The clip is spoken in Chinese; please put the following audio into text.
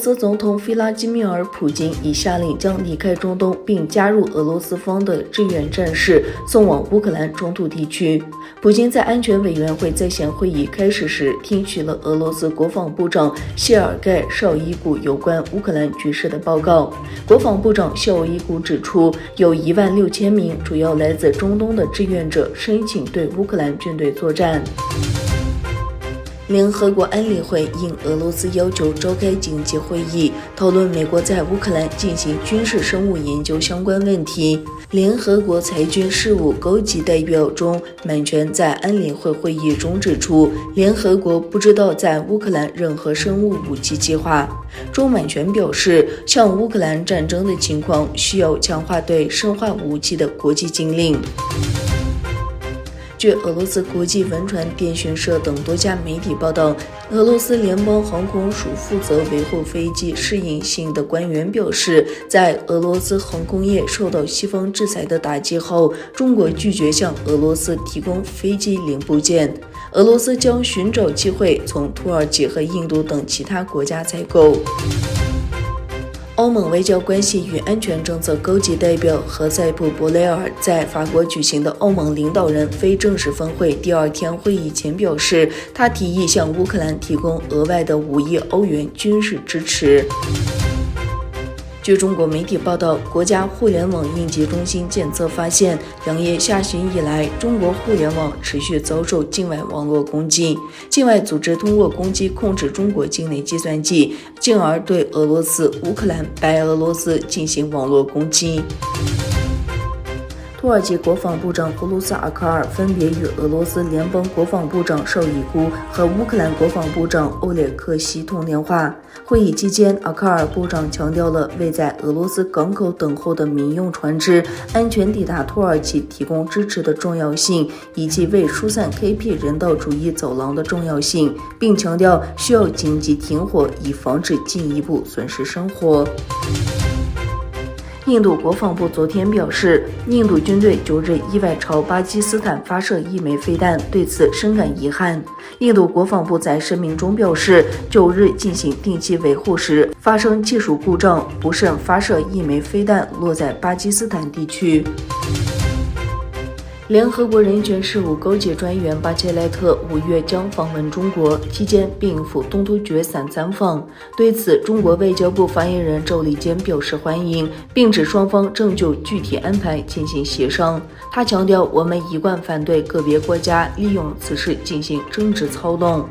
斯总统弗拉基米尔·普京已下令将离开中东并加入俄罗斯方的志愿战士送往乌克兰中土地区。普京在安全委员会在线会议开始时听取了俄罗斯国防部长谢尔盖·绍伊古有关乌克兰局势的报告。国防部长绍伊古指出，有16000名主要来自中东的志愿者申请对乌克兰军队作战。联合国安理会应俄罗斯要求召开紧急会议，讨论美国在乌克兰进行军事生物研究相关问题。联合国裁军事务高级代表钟满全在安理会会议中指出，联合国不知道在乌克兰任何生物武器计划。钟满全表示，像乌克兰战争的情况需要强化对生化武器的国际禁令。据俄罗斯国际文传电讯社等多家媒体报道，俄罗斯联邦航空署负责维护飞机适应性的官员表示，在俄罗斯航空业受到西方制裁的打击后，中国拒绝向俄罗斯提供飞机零部件，俄罗斯将寻找机会从土耳其和印度等其他国家采购。欧盟外交关系与安全政策高级代表何塞普·博雷尔在法国举行的欧盟领导人非正式峰会第2天会议前表示，他提议向乌克兰提供额外的5亿欧元军事支持。据中国媒体报道，国家互联网应急中心检测发现，2月下旬以来，中国互联网持续遭受境外网络攻击，境外组织通过攻击控制中国境内计算机，进而对俄罗斯、乌克兰、白俄罗斯进行网络攻击。土耳其国防部长胡卢斯·阿卡尔分别与俄罗斯联邦国防部长绍伊古和乌克兰国防部长欧列克希通电话。会议期间，阿卡尔部长强调了为在俄罗斯港口等候的民用船只安全抵达土耳其提供支持的重要性，以及为疏散 KP 人道主义走廊的重要性，并强调需要紧急停火，以防止进一步损失生活。印度国防部昨天表示，印度军队9日意外朝巴基斯坦发射1枚飞弹，对此深感遗憾。印度国防部在声明中表示，9日进行定期维护时发生技术故障，不慎发射1枚飞弹落在巴基斯坦地区。联合国人权事务高级专员巴切莱特5月将访问中国，期间并赴东突厥散参访。对此，中国外交部发言人赵立坚表示欢迎，并指双方正就具体安排进行协商。他强调，我们一贯反对个别国家利用此事进行政治操弄。